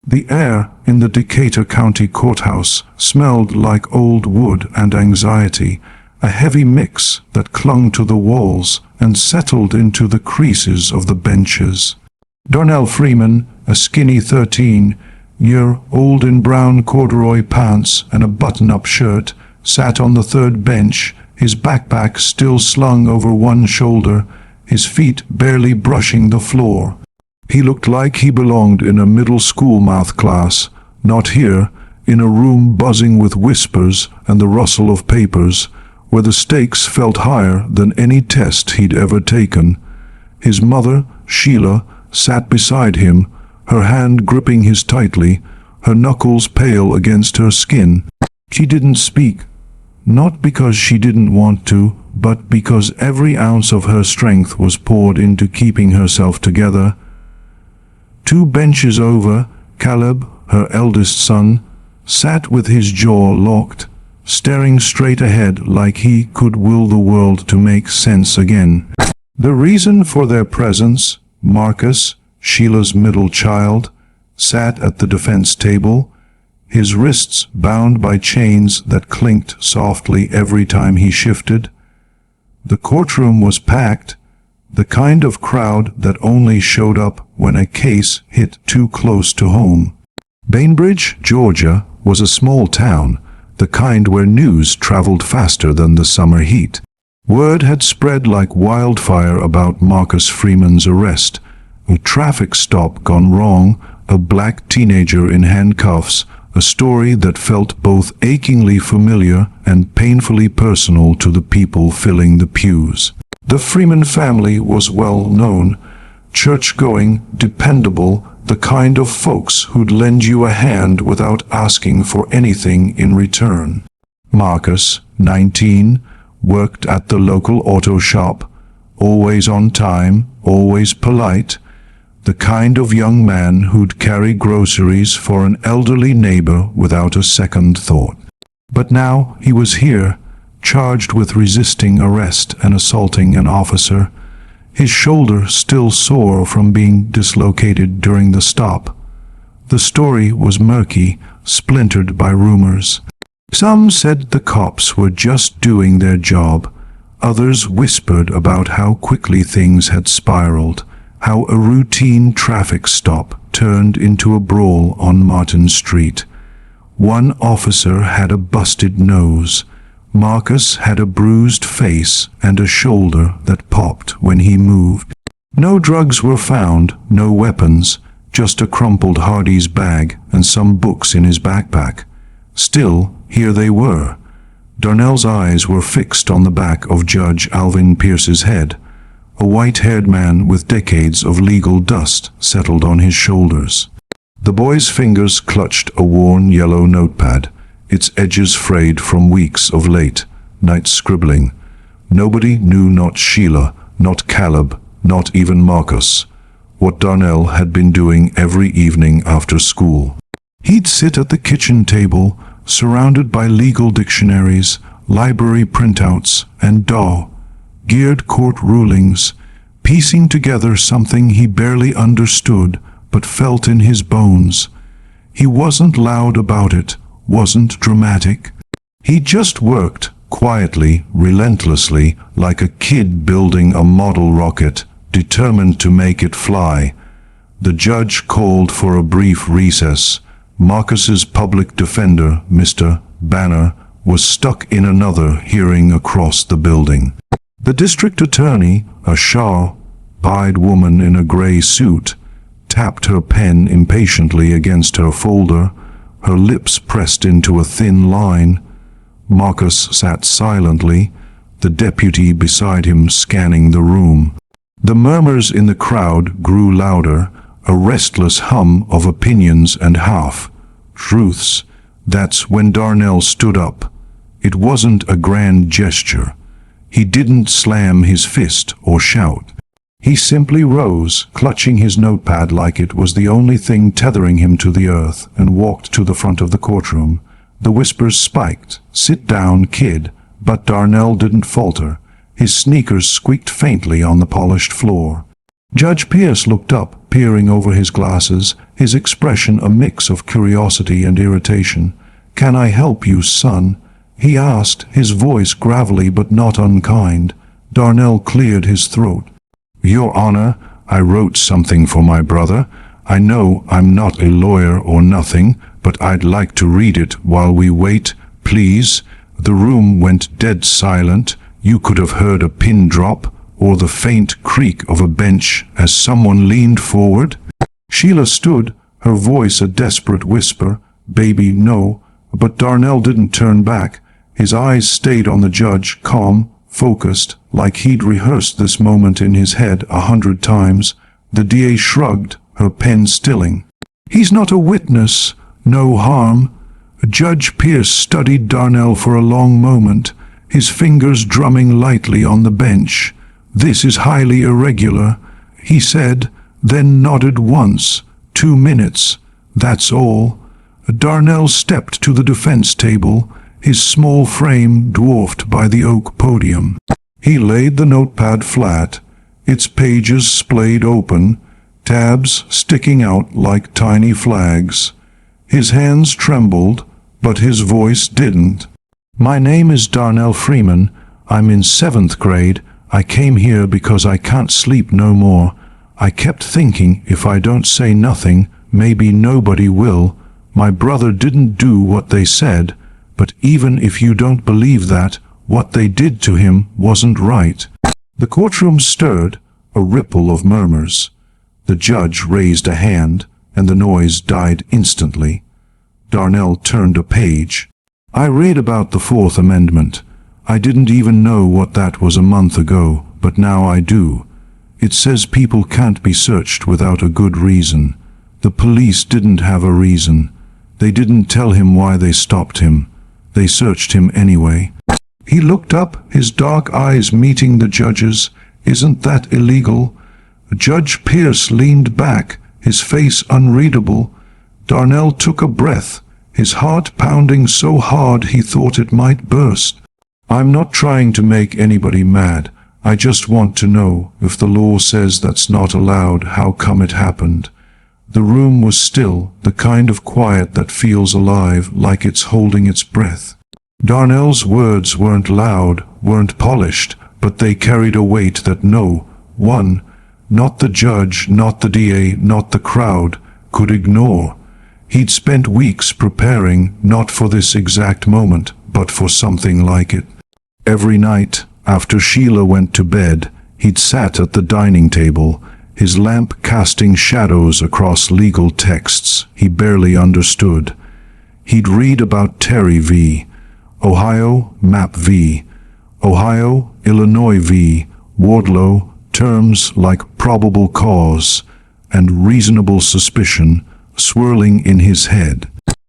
The air in the Decatur County Courthouse smelled like old wood and anxiety, a heavy mix that clung to the walls and settled into the creases of the benches. Darnell Freeman, a skinny 13-year-old in brown corduroy pants and a button-up shirt, sat on the third bench, his backpack still slung over one shoulder, his feet barely brushing the floor. He looked like he belonged in a middle school math class, not here, in a room buzzing with whispers and the rustle of papers, where the stakes felt higher than any test he'd ever taken. His mother, Sheila, sat beside him, her hand gripping his tightly, her knuckles pale against her skin. She didn't speak, not because she didn't want to, but because every ounce of her strength was poured into keeping herself together. 2 benches over, Caleb, her eldest son, sat with his jaw locked, staring straight ahead like he could will the world to make sense again. The reason for their presence, Marcus, Sheila's middle child, sat at the defense table, his wrists bound by chains that clinked softly every time he shifted. The courtroom was packed, the kind of crowd that only showed up when a case hit too close to home. Bainbridge, Georgia, was a small town, the kind where news traveled faster than the summer heat. Word had spread like wildfire about Marcus Freeman's arrest, a traffic stop gone wrong, a black teenager in handcuffs, a story that felt both achingly familiar and painfully personal to the people filling the pews. The Freeman family was well known, church-going, dependable, the kind of folks who'd lend you a hand without asking for anything in return. Marcus, 19, worked at the local auto shop, always on time, always polite, the kind of young man who'd carry groceries for an elderly neighbor without a second thought. But now he was here, charged with resisting arrest and assaulting an officer, his shoulder still sore from being dislocated during the stop. The story was murky, splintered by rumors. Some said the cops were just doing their job. Others whispered about how quickly things had spiraled, how a routine traffic stop turned into a brawl on Martin Street. One officer had a busted nose. Marcus had a bruised face and a shoulder that popped when he moved. No drugs were found, no weapons, just a crumpled Hardy's bag and some books in his backpack. Still, here they were. Darnell's eyes were fixed on the back of Judge Alvin Pierce's head. A white-haired man with decades of legal dust settled on his shoulders. The boy's fingers clutched a worn yellow notepad, its edges frayed from weeks of late-night scribbling. Nobody knew, not Sheila, not Caleb, not even Marcus, what Darnell had been doing every evening after school. He'd sit at the kitchen table, surrounded by legal dictionaries, library printouts, and geared court rulings, piecing together something he barely understood but felt in his bones. He wasn't loud about it, wasn't dramatic. He just worked, quietly, relentlessly, like a kid building a model rocket, determined to make it fly. The judge called for a brief recess. Marcus's public defender, Mr. Banner, was stuck in another hearing across the building. The district attorney, a sharp-eyed woman in a gray suit, tapped her pen impatiently against her folder, her lips pressed into a thin line. Marcus sat silently, the deputy beside him scanning the room. The murmurs in the crowd grew louder, a restless hum of opinions and half-truths. That's when Darnell stood up. It wasn't a grand gesture. He didn't slam his fist or shout. He simply rose, clutching his notepad like it was the only thing tethering him to the earth, and walked to the front of the courtroom. The whispers spiked, "Sit down, kid," but Darnell didn't falter. His sneakers squeaked faintly on the polished floor. Judge Pierce looked up, peering over his glasses, his expression a mix of curiosity and irritation. "Can I help you, son?" he asked, his voice gravelly but not unkind. Darnell cleared his throat. "Your Honor, I wrote something for my brother. I know I'm not a lawyer or nothing, but I'd like to read it while we wait, please." The room went dead silent. You could have heard a pin drop, or the faint creak of a bench as someone leaned forward. Sheila stood, her voice a desperate whisper, "Baby, no." But Darnell didn't turn back. His eyes stayed on the judge, calm, focused, like he'd rehearsed this moment in his head 100 times. The DA shrugged, her pen stilling. "He's not a witness. No harm." Judge Pierce studied Darnell for a long moment, his fingers drumming lightly on the bench. "This is highly irregular," he said, then nodded once. 2 minutes. That's all." Darnell stepped to the defense table, his small frame dwarfed by the oak podium. He laid the notepad flat, its pages splayed open, tabs sticking out like tiny flags. His hands trembled, but his voice didn't. "My name is Darnell Freeman. I'm in 7th grade. I came here because I can't sleep no more. I kept thinking if I don't say nothing, maybe nobody will. My brother didn't do what they said, but even if you don't believe that, what they did to him wasn't right." The courtroom stirred, a ripple of murmurs. The judge raised a hand, and the noise died instantly. Darnell turned a page. "I read about the 4th Amendment. I didn't even know what that was a month ago, but now I do. It says people can't be searched without a good reason. The police didn't have a reason. They didn't tell him why they stopped him. They searched him anyway." He looked up, his dark eyes meeting the judge's. "Isn't that illegal?" Judge Pierce leaned back, his face unreadable. Darnell took a breath, his heart pounding so hard he thought it might burst. "I'm not trying to make anybody mad. I just want to know, if the law says that's not allowed, how come it happened?" The room was still, the kind of quiet that feels alive, like it's holding its breath. Darnell's words weren't loud, weren't polished, but they carried a weight that no one, not the judge, not the DA, not the crowd, could ignore. He'd spent weeks preparing, not for this exact moment, but for something like it. Every night, after Sheila went to bed, he'd sat at the dining table, his lamp casting shadows across legal texts he barely understood. He'd read about Terry v. Ohio, Map v. Ohio, Illinois v. Wardlow, terms like probable cause and reasonable suspicion swirling in his head.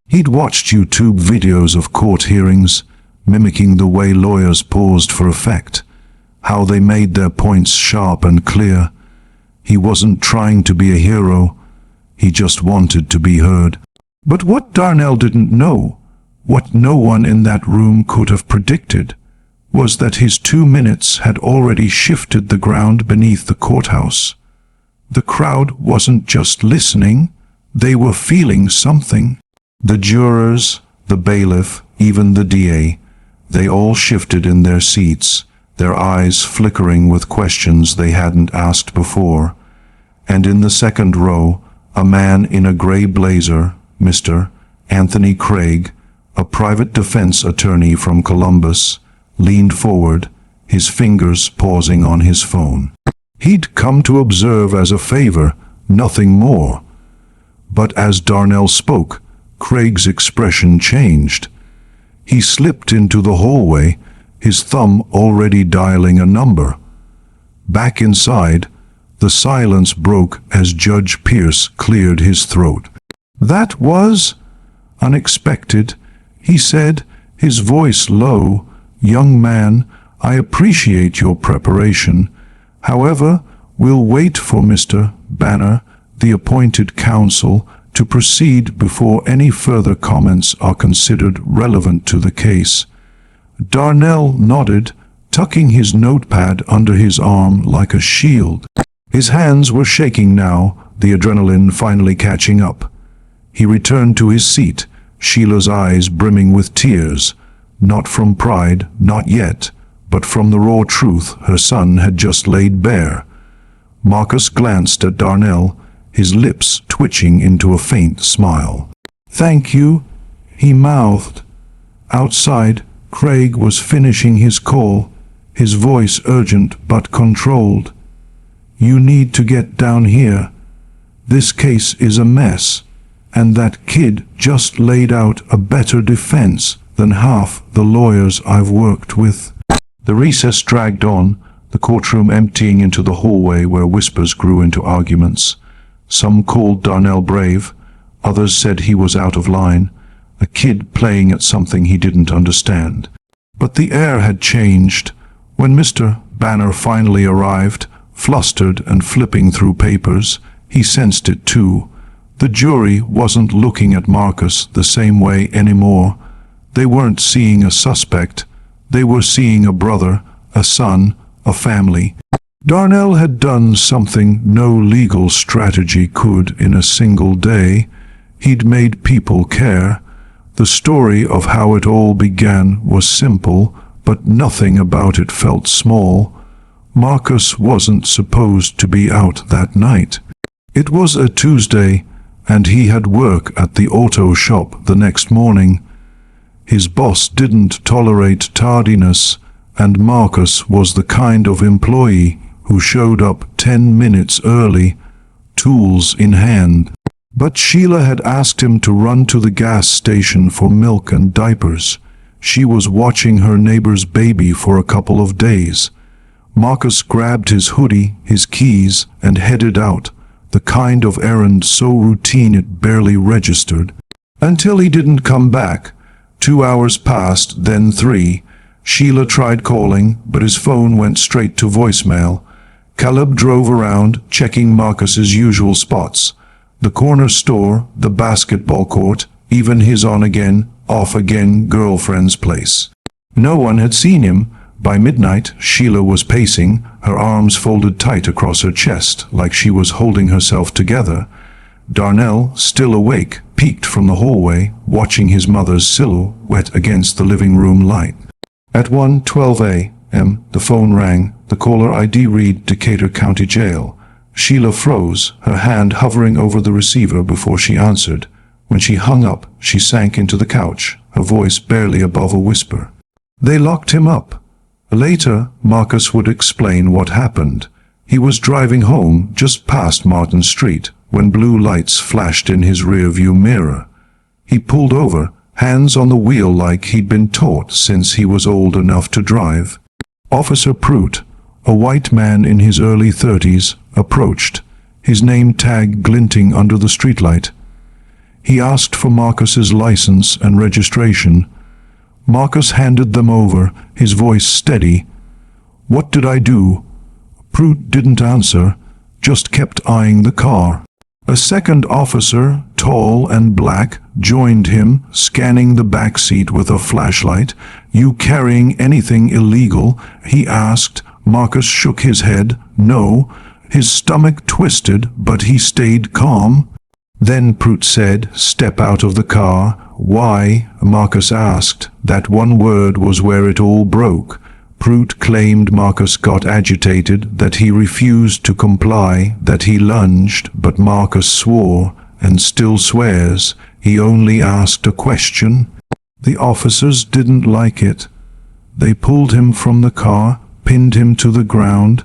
He'd watched YouTube videos of court hearings, mimicking the way lawyers paused for effect, how they made their points sharp and clear. He wasn't trying to be a hero, he just wanted to be heard. But what Darnell didn't know, what no one in that room could have predicted, was that his 2 minutes had already shifted the ground beneath the courthouse. The crowd wasn't just listening, they were feeling something. The jurors, the bailiff, even the DA, they all shifted in their seats, their eyes flickering with questions they hadn't asked before. And in the second row, a man in a gray blazer, Mr. Anthony Craig, a private defense attorney from Columbus, leaned forward, his fingers pausing on his phone. He'd come to observe as a favor, nothing more. But as Darnell spoke, Craig's expression changed. He slipped into the hallway, his thumb already dialing a number. Back inside, the silence broke as Judge Pierce cleared his throat. "That was unexpected," he said, his voice low. "Young man, I appreciate your preparation. However, we'll wait for Mr. Banner, the appointed counsel, to proceed before any further comments are considered relevant to the case." Darnell nodded, tucking his notepad under his arm like a shield. His hands were shaking now, the adrenaline finally catching up. He returned to his seat, Sheila's eyes brimming with tears, not from pride, not yet, but from the raw truth her son had just laid bare. Marcus glanced at Darnell, his lips twitching into a faint smile. "Thank you," he mouthed. Outside, Craig was finishing his call, his voice urgent but controlled. "You need to get down here. This case is a mess, and that kid just laid out a better defense than half the lawyers I've worked with." The recess dragged on, the courtroom emptying into the hallway where whispers grew into arguments. Some called Darnell brave, others said he was out of line, a kid playing at something he didn't understand. But the air had changed. When Mr. Banner finally arrived, flustered and flipping through papers, he sensed it too. The jury wasn't looking at Marcus the same way anymore. They weren't seeing a suspect. They were seeing a brother, a son, a family. Darnell had done something no legal strategy could in a single day. He'd made people care. The story of how it all began was simple, but nothing about it felt small. Marcus wasn't supposed to be out that night. It was a Tuesday, and he had work at the auto shop the next morning. His boss didn't tolerate tardiness, and Marcus was the kind of employee who showed up 10 minutes early, tools in hand. But Sheila had asked him to run to the gas station for milk and diapers. She was watching her neighbor's baby for a couple of days. Marcus grabbed his hoodie, his keys, and headed out, the kind of errand so routine it barely registered. Until he didn't come back. 2 hours passed, then 3. Sheila tried calling, but his phone went straight to voicemail. Caleb drove around, checking Marcus's usual spots. The corner store, the basketball court, even his on-again, off-again girlfriend's place. No one had seen him. By midnight, Sheila was pacing, her arms folded tight across her chest, like she was holding herself together. Darnell, still awake, peeked from the hallway, watching his mother's silhouette against the living room light. At 1:12 a.m., the phone rang. The caller ID read Decatur County Jail. Sheila froze, her hand hovering over the receiver before she answered. When she hung up, she sank into the couch, her voice barely above a whisper. "They locked him up." Later, Marcus would explain what happened. He was driving home just past Martin Street when blue lights flashed in his rearview mirror. He pulled over, hands on the wheel like he'd been taught since he was old enough to drive. Officer Pruitt, a white man in his early 30s, approached, his name tag glinting under the streetlight. He asked for Marcus's license and registration. Marcus handed them over, his voice steady. "What did I do?" Pruitt didn't answer, just kept eyeing the car. A second officer, tall and black, joined him, scanning the back seat with a flashlight. "You carrying anything illegal?" he asked. Marcus shook his head. "No." His stomach twisted, but he stayed calm. Then Pruitt said, "Step out of the car." "Why?" Marcus asked. That one word was where it all broke. Pruitt claimed Marcus got agitated, that he refused to comply, that he lunged, but Marcus swore, and still swears, he only asked a question. The officers didn't like it. They pulled him from the car, pinned him to the ground.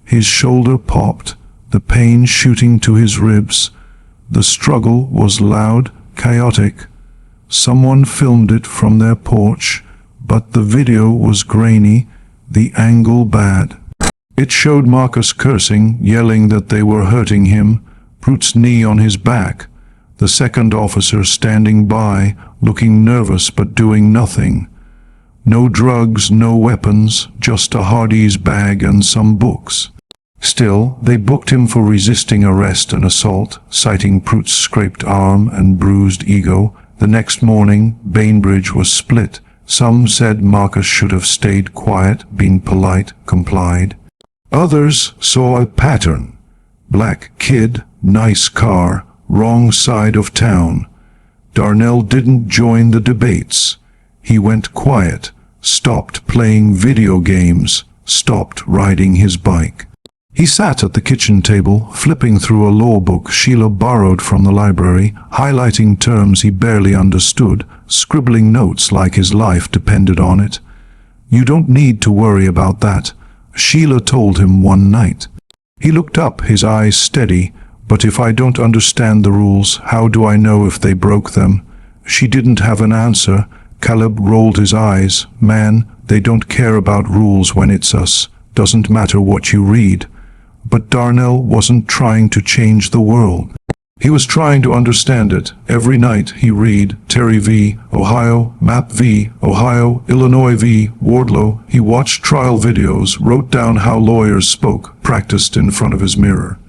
His shoulder popped, the pain shooting to his ribs. The struggle was loud, chaotic. Someone filmed it from their porch, but the video was grainy, the angle bad. It showed Marcus cursing, yelling that they were hurting him, Pruitt's knee on his back, the second officer standing by, looking nervous but doing nothing. No drugs, no weapons, just a Hardee's bag and some books. Still, they booked him for resisting arrest and assault, citing Pruitt's scraped arm and bruised ego. The next morning, Bainbridge was split. Some said Marcus should have stayed quiet, been polite, complied. Others saw a pattern. Black kid, nice car, wrong side of town. Darnell didn't join the debates. He went quiet, stopped playing video games, stopped riding his bike. He sat at the kitchen table, flipping through a law book Sheila borrowed from the library, highlighting terms he barely understood, scribbling notes like his life depended on it. "You don't need to worry about that," Sheila told him one night. He looked up, his eyes steady. "But if I don't understand the rules, how do I know if they broke them?" She didn't have an answer. Caleb rolled his eyes. "Man, they don't care about rules when it's us. Doesn't matter what you read." But Darnell wasn't trying to change the world. He was trying to understand it. Every night he read Terry v. Ohio, Map v. Ohio, Illinois v. Wardlow. He watched trial videos, wrote down how lawyers spoke, practiced in front of his mirror.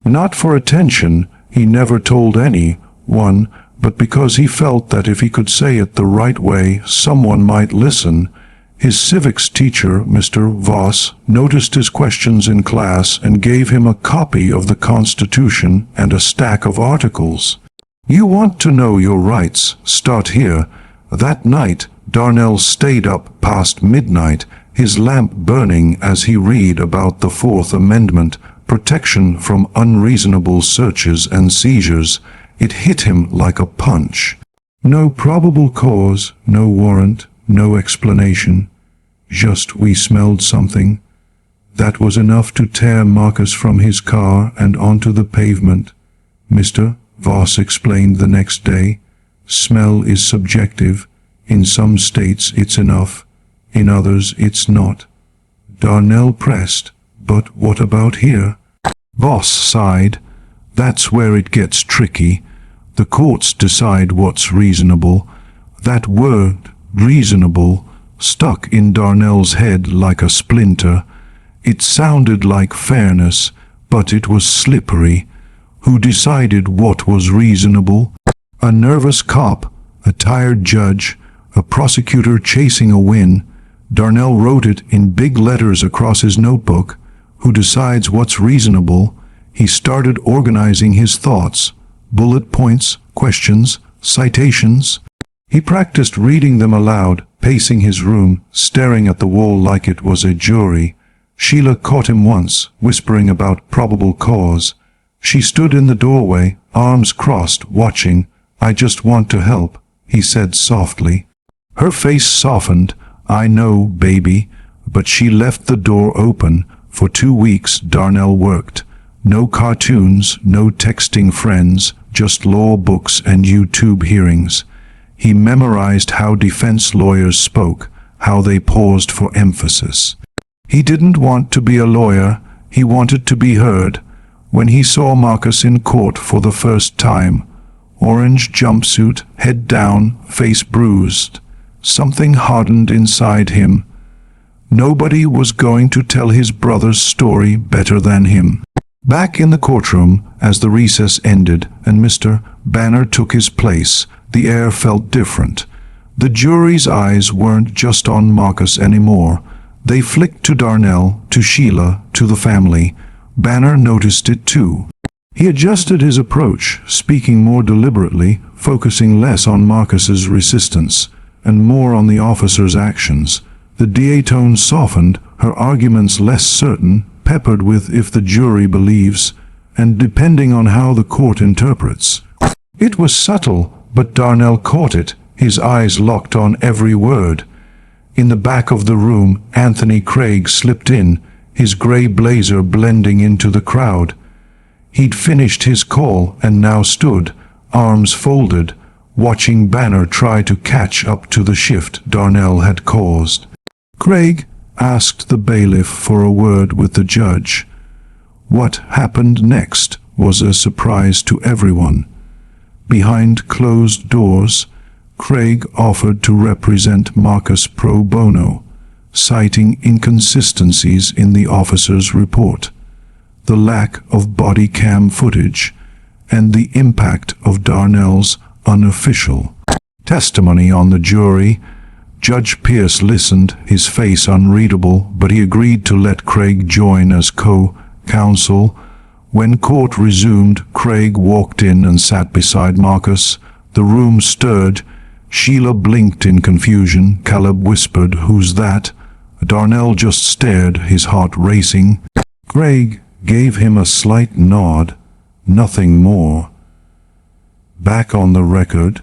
Not for attention, he never told anyone, but because he felt that if he could say it the right way, someone might listen. His civics teacher, Mr. Voss, noticed his questions in class and gave him a copy of the Constitution and a stack of articles. "You want to know your rights? Start here." That night, Darnell stayed up past midnight, his lamp burning as he read about the Fourth Amendment, protection from unreasonable searches and seizures. It hit him like a punch. No probable cause, no warrant, no explanation. Just we smelled something. That was enough to tear Marcus from his car and onto the pavement. Mr. Voss explained the next day. Smell is subjective. In some states it's enough. In others it's not. Darnell pressed. But what about here? Voss sighed. That's where it gets tricky. The courts decide what's reasonable. That word, reasonable, stuck in Darnell's head like a splinter. It sounded like fairness, but it was slippery. Who decided what was reasonable? A nervous cop, a tired judge, a prosecutor chasing a win. Darnell wrote it in big letters across his notebook. Who decides what's reasonable? He started organizing his thoughts. Bullet points, questions, citations. He practiced reading them aloud, pacing his room, staring at the wall like it was a jury. Sheila caught him once, whispering about probable cause. She stood in the doorway, arms crossed, watching. "I just want to help," he said softly. Her face softened. "I know, baby," but she left the door open. For 2 weeks Darnell worked. No cartoons, no texting friends, just law books and YouTube hearings. He memorized how defense lawyers spoke, how they paused for emphasis. He didn't want to be a lawyer, he wanted to be heard. When he saw Marcus in court for the first time, orange jumpsuit, head down, face bruised, something hardened inside him. Nobody was going to tell his brother's story better than him. Back in the courtroom, as the recess ended and Mr. Banner took his place, the air felt different. The jury's eyes weren't just on Marcus anymore. They flicked to Darnell, to Sheila, to the family. Banner noticed it too. He adjusted his approach, speaking more deliberately, focusing less on Marcus's resistance and more on the officer's actions. The DA tone softened, her arguments less certain, peppered with "if the jury believes," and depending on how the court interprets. It was subtle, but Darnell caught it, his eyes locked on every word. In the back of the room, Anthony Craig slipped in, his gray blazer blending into the crowd. He'd finished his call and now stood, arms folded, watching Banner try to catch up to the shift Darnell had caused. Craig asked the bailiff for a word with the judge. What happened next was a surprise to everyone. Behind closed doors, Craig offered to represent Marcus pro bono, citing inconsistencies in the officer's report, the lack of body cam footage, and the impact of Darnell's unofficial testimony on the jury. Judge Pierce listened, his face unreadable, but he agreed to let Craig join as co-counsel. When court resumed, Craig walked in and sat beside Marcus. The room stirred. Sheila blinked in confusion. Caleb whispered, "Who's that?" Darnell just stared, his heart racing. Craig gave him a slight nod, nothing more. Back on the record,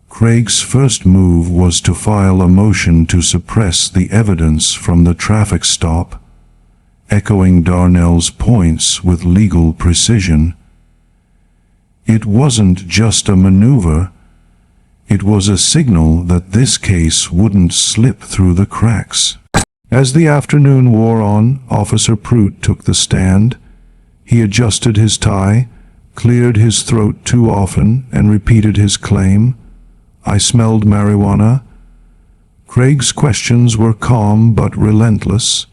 Craig's first move was to file a motion to suppress the evidence from the traffic stop, echoing Darnell's points with legal precision. It wasn't just a maneuver. It was a signal that this case wouldn't slip through the cracks. As the afternoon wore on, Officer Prout took the stand. He adjusted his tie, cleared his throat too often, and repeated his claim. "I smelled marijuana." Craig's questions were calm but relentless.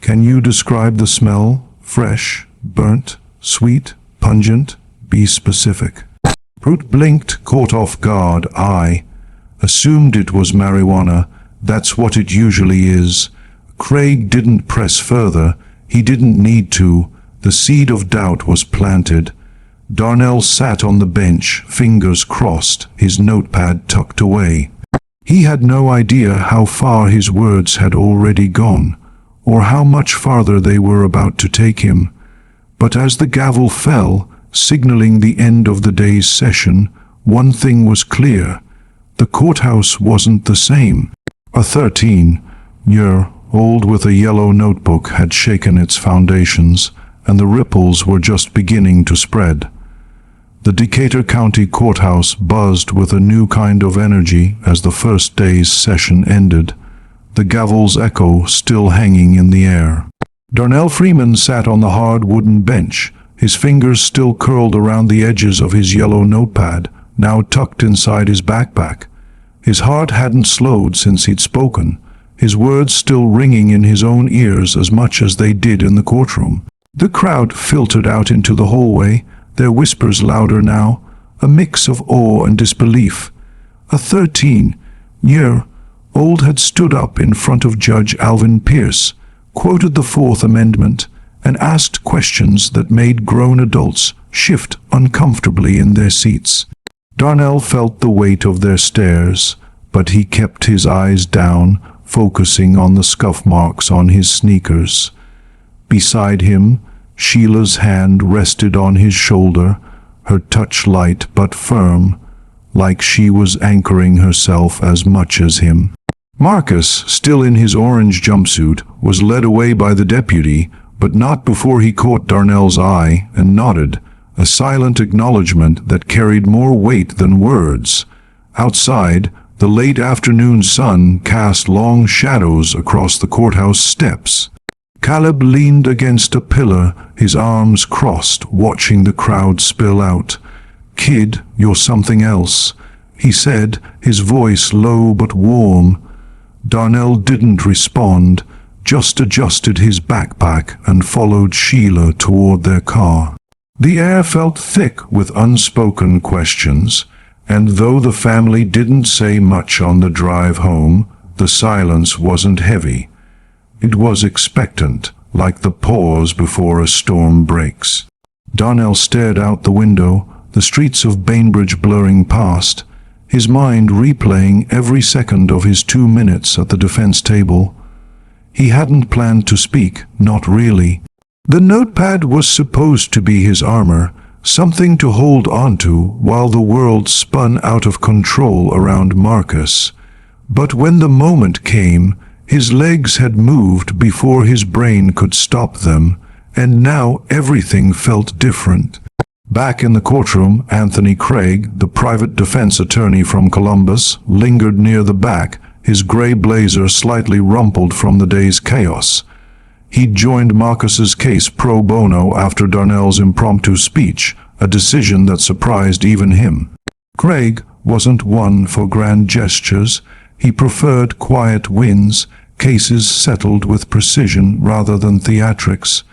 "Can you describe the smell? Fresh, burnt, sweet, pungent? Be specific." Prout blinked, caught off guard. "I assumed it was marijuana. That's what it usually is." Craig didn't press further. He didn't need to. The seed of doubt was planted. Darnell sat on the bench, fingers crossed, his notepad tucked away. He had no idea how far his words had already gone, or how much farther they were about to take him. But as the gavel fell, signaling the end of the day's session, one thing was clear. The courthouse wasn't the same. A 13-year-old with a yellow notebook had shaken its foundations, and the ripples were just beginning to spread. The Decatur County Courthouse buzzed with a new kind of energy as the first day's session ended, the gavel's echo still hanging in the air. Darnell Freeman sat on the hard wooden bench, his fingers still curled around the edges of his yellow notepad, now tucked inside his backpack. His heart hadn't slowed since he'd spoken, his words still ringing in his own ears as much as they did in the courtroom. The crowd filtered out into the hallway, their whispers louder now, a mix of awe and disbelief. A 13-year-old had stood up in front of Judge Alvin Pierce, quoted the Fourth Amendment, and asked questions that made grown adults shift uncomfortably in their seats. Darnell felt the weight of their stares, but he kept his eyes down, focusing on the scuff marks on his sneakers. Beside him, Sheila's hand rested on his shoulder, her touch light but firm, like she was anchoring herself as much as him. Marcus, still in his orange jumpsuit, was led away by the deputy, but not before he caught Darnell's eye and nodded, a silent acknowledgement that carried more weight than words. Outside, the late afternoon sun cast long shadows across the courthouse steps. Caleb leaned against a pillar, his arms crossed, watching the crowd spill out. "Kid, you're something else," he said, his voice low but warm. Darnell didn't respond, just adjusted his backpack and followed Sheila toward their car. The air felt thick with unspoken questions, and though the family didn't say much on the drive home, the silence wasn't heavy. It was expectant, like the pause before a storm breaks. Darnell stared out the window, the streets of Bainbridge blurring past, his mind replaying every second of his 2 minutes at the defense table. He hadn't planned to speak, not really. The notepad was supposed to be his armor, something to hold onto while the world spun out of control around Marcus. But when the moment came, his legs had moved before his brain could stop them, and now everything felt different. Back in the courtroom, Anthony Craig, the private defense attorney from Columbus, lingered near the back, his gray blazer slightly rumpled from the day's chaos. He'd joined Marcus's case pro bono after Darnell's impromptu speech, a decision that surprised even him. Craig wasn't one for grand gestures. He preferred quiet wins, cases settled with precision rather than theatrics.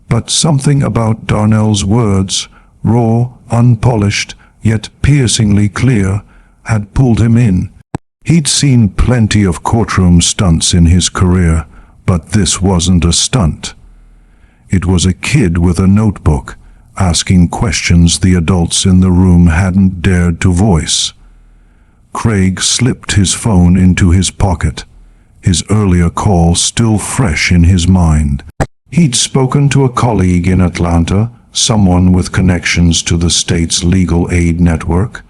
But something about Darnell's words, raw, unpolished, yet piercingly clear, had pulled him in. He'd seen plenty of courtroom stunts in his career, but this wasn't a stunt. It was a kid with a notebook, asking questions the adults in the room hadn't dared to voice. Craig slipped his phone into his pocket, his earlier call still fresh in his mind. He'd spoken to a colleague in Atlanta, someone with connections to the state's legal aid network.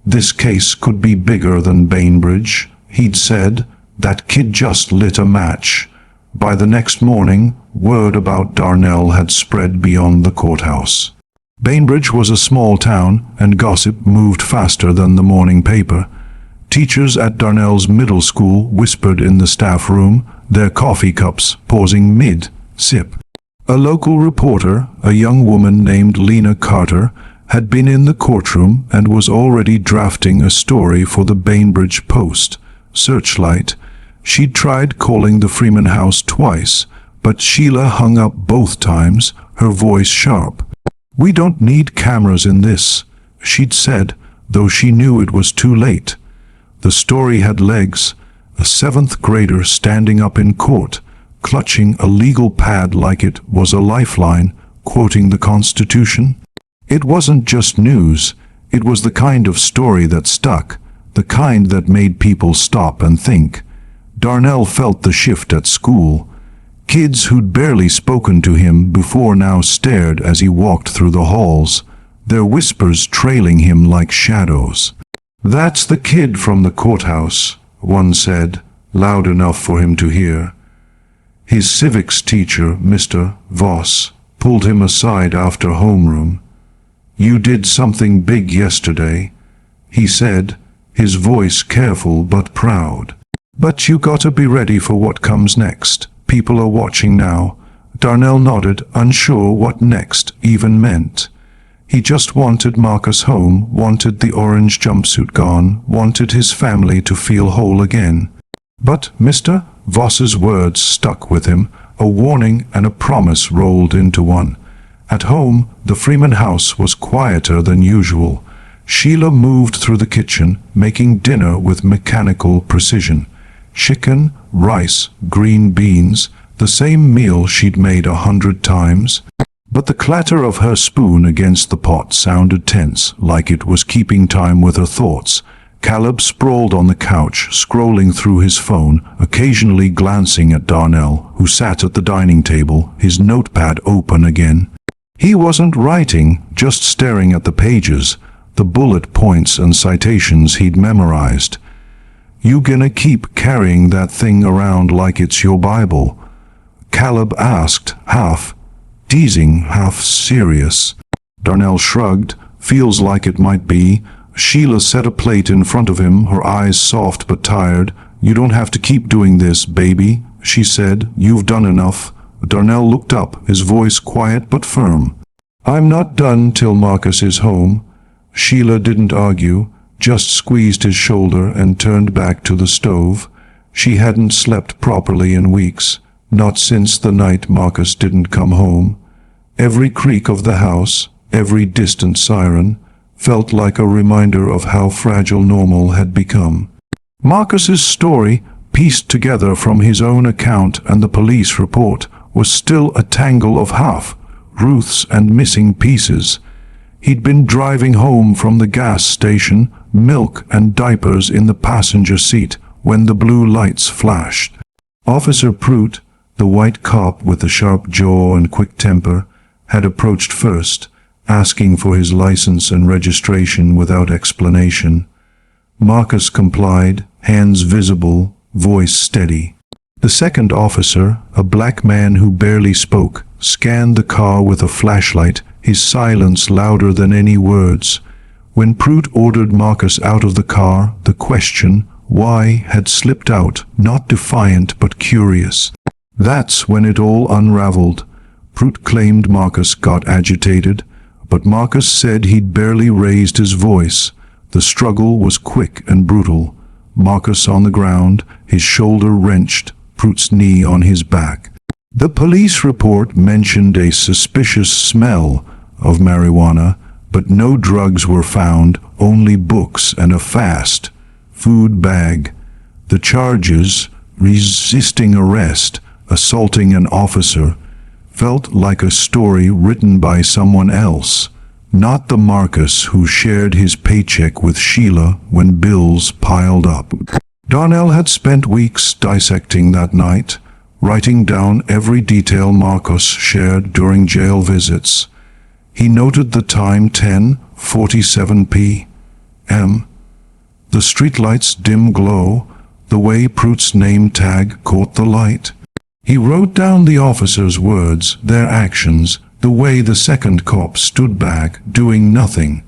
This case could be bigger than Bainbridge, he'd said. That kid just lit a match. By the next morning, word about Darnell had spread beyond the courthouse. Bainbridge was a small town, and gossip moved faster than the morning paper. Teachers at Darnell's middle school whispered in the staff room, their coffee cups pausing mid-sip. A local reporter, a young woman named Lena Carter, had been in the courtroom and was already drafting a story for the Bainbridge Post, Searchlight. She'd tried calling the Freeman house twice, but Sheila hung up both times, her voice sharp. "We don't need cameras in this," she'd said, though she knew it was too late. The story had legs, a seventh grader standing up in court, clutching a legal pad like it was a lifeline, quoting the Constitution. It wasn't just news, it was the kind of story that stuck, the kind that made people stop and think. Darnell felt the shift at school. Kids who'd barely spoken to him before now stared as he walked through the halls, their whispers trailing him like shadows. "That's the kid from the courthouse," one said, loud enough for him to hear. His civics teacher, Mr. Voss, pulled him aside after homeroom. "You did something big yesterday," he said, his voice careful but proud. "But you gotta be ready for what comes next. People are watching now." Darnell nodded, unsure what next even meant. He just wanted Marcus home, wanted the orange jumpsuit gone, wanted his family to feel whole again. But Mr. Voss's words stuck with him, a warning and a promise rolled into one. At home, the Freeman house was quieter than usual. Sheila moved through the kitchen, making dinner with mechanical precision. Chicken, rice, green beans, the same meal she'd made 100 times. But the clatter of her spoon against the pot sounded tense, like it was keeping time with her thoughts. Caleb sprawled on the couch, scrolling through his phone, occasionally glancing at Darnell, who sat at the dining table, his notepad open again. He wasn't writing, just staring at the pages, the bullet points and citations he'd memorized. "You gonna keep carrying that thing around like it's your Bible?" Caleb asked, half teasing, half serious. Darnell shrugged. "Feels like it might be." Sheila set a plate in front of him, her eyes soft but tired. "You don't have to keep doing this, baby," she said. "You've done enough." Darnell looked up, his voice quiet but firm. "I'm not done till Marcus is home." Sheila didn't argue, just squeezed his shoulder and turned back to the stove. She hadn't slept properly in weeks, not since the night Marcus didn't come home. Every creak of the house, every distant siren, felt like a reminder of how fragile normal had become. Marcus's story, pieced together from his own account and the police report, was still a tangle of half-truths and missing pieces. He'd been driving home from the gas station, milk and diapers in the passenger seat, when the blue lights flashed. Officer Prout, the white cop with the sharp jaw and quick temper, had approached first, asking for his license and registration without explanation. Marcus complied, hands visible, voice steady. The second officer, a black man who barely spoke, scanned the car with a flashlight, his silence louder than any words. When Prout ordered Marcus out of the car, the question, why, had slipped out, not defiant but curious. That's when it all unraveled. Prout claimed Marcus got agitated, but Marcus said he'd barely raised his voice. The struggle was quick and brutal. Marcus on the ground, his shoulder wrenched, Prout's knee on his back. The police report mentioned a suspicious smell of marijuana, but no drugs were found, only books and a fast food bag. The charges: resisting arrest, assaulting an officer, felt like a story written by someone else, not the Marcus who shared his paycheck with Sheila when bills piled up. Darnell had spent weeks dissecting that night, writing down every detail Marcus shared during jail visits. He noted the time 10:47 p.m., the streetlight's dim glow, the way Pruitt's name tag caught the light. He wrote down the officers' words, their actions, the way the second cop stood back, doing nothing.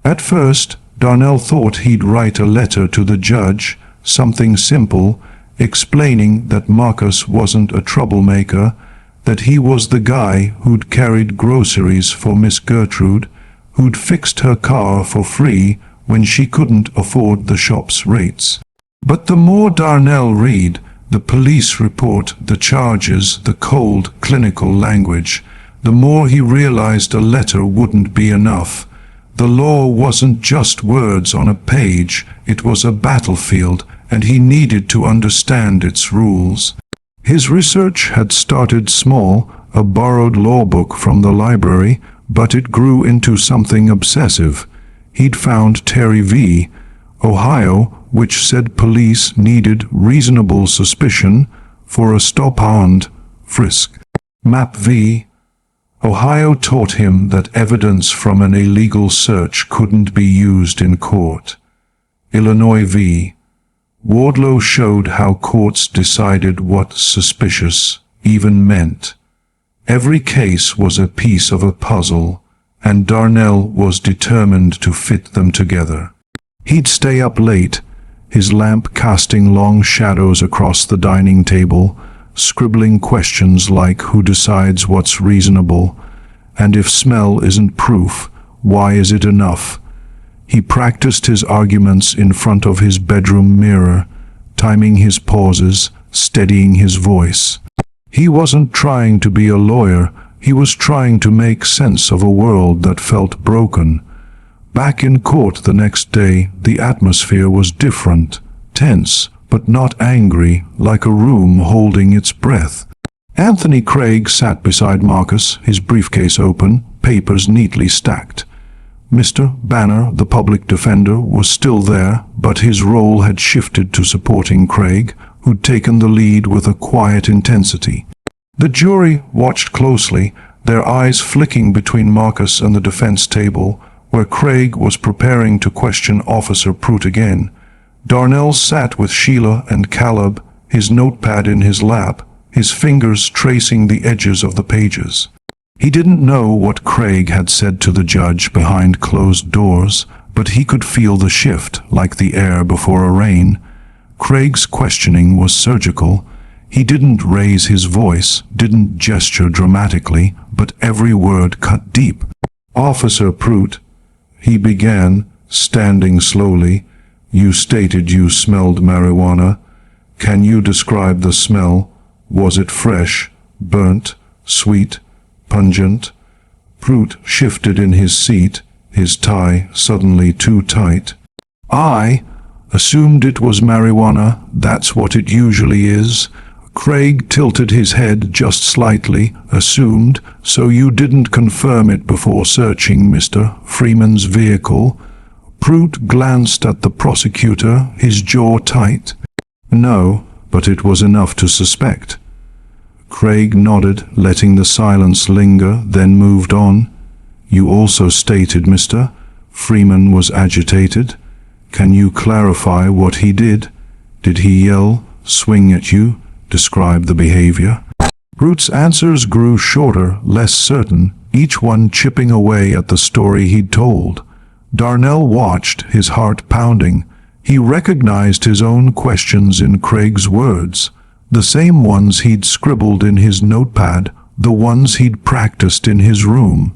At first, Darnell thought he'd write a letter to the judge, something simple, explaining that Marcus wasn't a troublemaker, that he was the guy who'd carried groceries for Miss Gertrude, who'd fixed her car for free when she couldn't afford the shop's rates. But the more Darnell read, the police report, the charges, the cold, clinical language, the more he realized a letter wouldn't be enough. The law wasn't just words on a page, it was a battlefield, and he needed to understand its rules. His research had started small, a borrowed law book from the library, but it grew into something obsessive. He'd found Terry v. Ohio, which said police needed reasonable suspicion for a stop-and frisk. Map v. Ohio taught him that evidence from an illegal search couldn't be used in court. Illinois v. Wardlow showed how courts decided what suspicious even meant. Every case was a piece of a puzzle, and Darnell was determined to fit them together. He'd stay up late, his lamp casting long shadows across the dining table, scribbling questions like who decides what's reasonable, and if smell isn't proof, why is it enough? He practiced his arguments in front of his bedroom mirror, timing his pauses, steadying his voice. He wasn't trying to be a lawyer, he was trying to make sense of a world that felt broken. Back in court the next day, the atmosphere was different, tense, but not angry, like a room holding its breath. Anthony Craig sat beside Marcus, his briefcase open, papers neatly stacked. Mr. Banner, the public defender, was still there, but his role had shifted to supporting Craig, who'd taken the lead with a quiet intensity. The jury watched closely, their eyes flicking between Marcus and the defense table, where Craig was preparing to question Officer Pruitt again. Darnell sat with Sheila and Caleb, his notepad in his lap, his fingers tracing the edges of the pages. He didn't know what Craig had said to the judge behind closed doors, but he could feel the shift, like the air before a rain. Craig's questioning was surgical. He didn't raise his voice, didn't gesture dramatically, but every word cut deep. "Officer Pruitt," he began, standing slowly, "you stated you smelled marijuana. Can you describe the smell? Was it fresh, burnt, sweet, pungent?" Pruitt shifted in his seat, his tie suddenly too tight. "I assumed it was marijuana, that's what it usually is." Craig tilted his head just slightly. "Assumed, so you didn't confirm it before searching Mr. Freeman's vehicle?" Pruitt glanced at the prosecutor, his jaw tight. "No, but it was enough to suspect." Craig nodded, letting the silence linger, then moved on. "You also stated Mr. Freeman was agitated. Can you clarify what he did? Did he yell, swing at you, describe the behavior?" Pruitt's answers grew shorter, less certain, each one chipping away at the story he'd told. Darnell watched, his heart pounding. He recognized his own questions in Craig's words, the same ones he'd scribbled in his notepad, the ones he'd practiced in his room.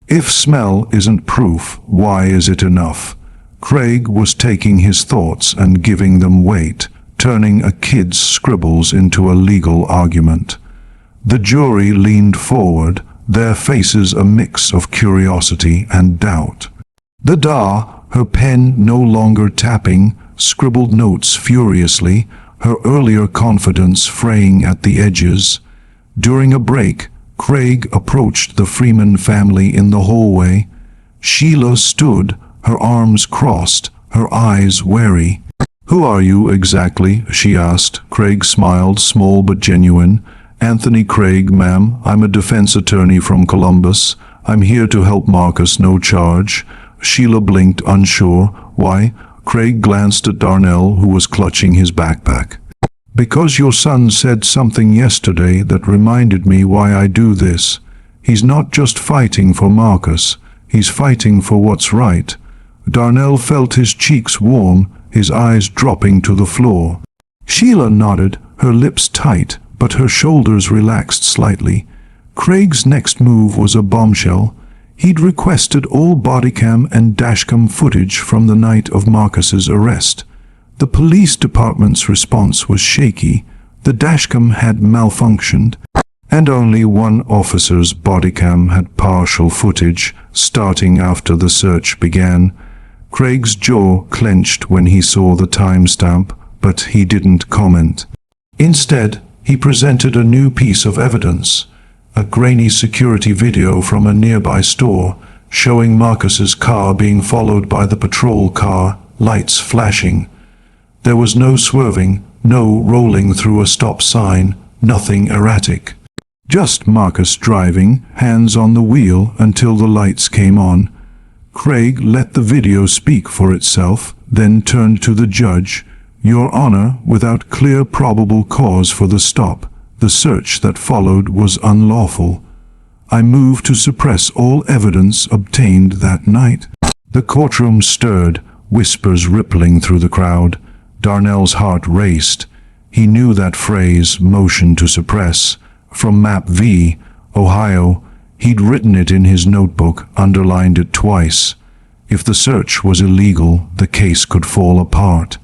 If smell isn't proof, why is it enough? Craig was taking his thoughts and giving them weight, turning a kid's scribbles into a legal argument. The jury leaned forward, their faces a mix of curiosity and doubt. The Da, her pen no longer tapping, scribbled notes furiously, her earlier confidence fraying at the edges. During a break, Craig approached the Freeman family in the hallway. Sheila stood, her arms crossed, her eyes wary. "Who are you exactly?" she asked. Craig smiled, small but genuine. "Anthony Craig, ma'am. I'm a defense attorney from Columbus. I'm here to help Marcus, no charge." Sheila blinked, unsure. "Why?" Craig glanced at Darnell, who was clutching his backpack. "Because your son said something yesterday that reminded me why I do this. He's not just fighting for Marcus. He's fighting for what's right." Darnell felt his cheeks warm, his eyes dropping to the floor. Sheila nodded, her lips tight, but her shoulders relaxed slightly. Craig's next move was a bombshell. He'd requested all bodycam and dashcam footage from the night of Marcus's arrest. The police department's response was shaky. The dashcam had malfunctioned, and only one officer's bodycam had partial footage, starting after the search began. Craig's jaw clenched when he saw the timestamp, but he didn't comment. Instead, he presented a new piece of evidence, a grainy security video from a nearby store, showing Marcus's car being followed by the patrol car, lights flashing. There was no swerving, no rolling through a stop sign, nothing erratic. Just Marcus driving, hands on the wheel, until the lights came on. Craig let the video speak for itself, then turned to the judge. "Your Honor, without clear probable cause for the stop, the search that followed was unlawful. I move to suppress all evidence obtained that night." The courtroom stirred, whispers rippling through the crowd. Darnell's heart raced. He knew that phrase, "motion to suppress," from Map V, Ohio. He'd written it in his notebook, underlined it twice. If the search was illegal, the case could fall apart.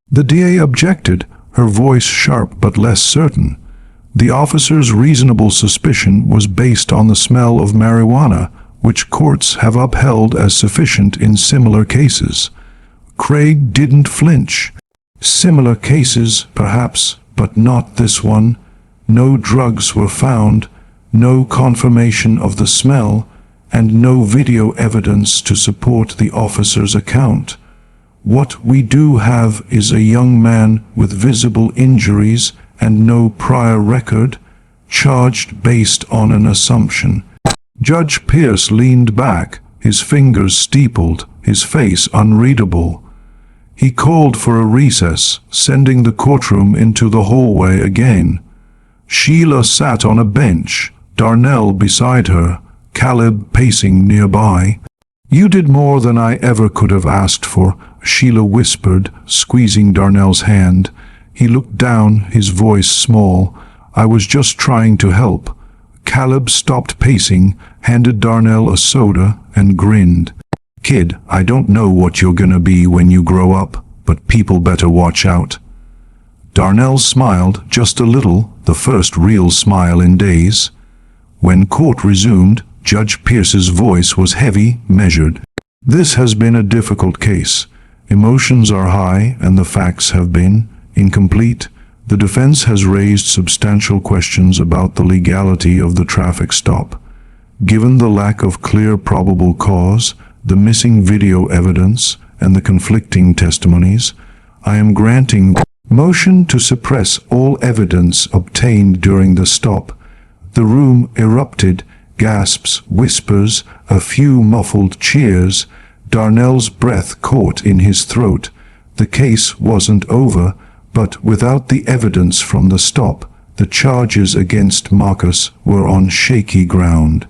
The DA objected, her voice sharp but less certain. The officer's reasonable suspicion was based on the smell of marijuana, which courts have upheld as sufficient in similar cases. Craig didn't flinch. Similar cases, perhaps, but not this one. No drugs were found, no confirmation of the smell, and no video evidence to support the officer's account. What we do have is a young man with visible injuries and no prior record, charged based on an assumption. Judge Pierce leaned back, his fingers steepled, his face unreadable. He called for a recess, sending the courtroom into the hallway again. Sheila sat on a bench, Darnell beside her, Caleb pacing nearby. "You did more than I ever could have asked for," Sheila whispered, squeezing Darnell's hand. He looked down, his voice small. "I was just trying to help." Caleb stopped pacing, handed Darnell a soda, and grinned. "Kid, I don't know what you're gonna be when you grow up, but people better watch out." Darnell smiled, just a little, the first real smile in days. When court resumed, Judge Pierce's voice was heavy, measured. "This has been a difficult case. Emotions are high, and the facts have been incomplete. The defense has raised substantial questions about the legality of the traffic stop. Given the lack of clear probable cause, the missing video evidence, and the conflicting testimonies, I am granting motion to suppress all evidence obtained during the stop." The room erupted, gasps, whispers, a few muffled cheers. Darnell's breath caught in his throat. The case wasn't over, but without the evidence from the stop, the charges against Marcus were on shaky ground.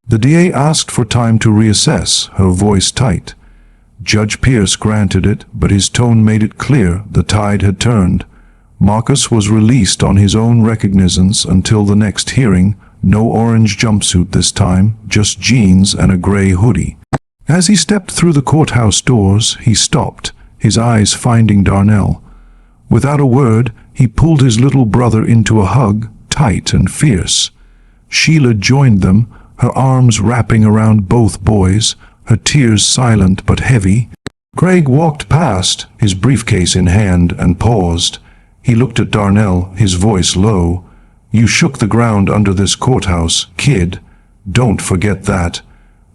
The DA asked for time to reassess, her voice tight. Judge Pierce granted it, but his tone made it clear the tide had turned. Marcus was released on his own recognizance until the next hearing. No orange jumpsuit this time, just jeans and a gray hoodie. As he stepped through the courthouse doors, he stopped, his eyes finding Darnell. Without a word, he pulled his little brother into a hug, tight and fierce. Sheila joined them, her arms wrapping around both boys, her tears silent but heavy. Craig walked past, his briefcase in hand, and paused. He looked at Darnell, his voice low. You shook the ground under this courthouse, kid. Don't forget that."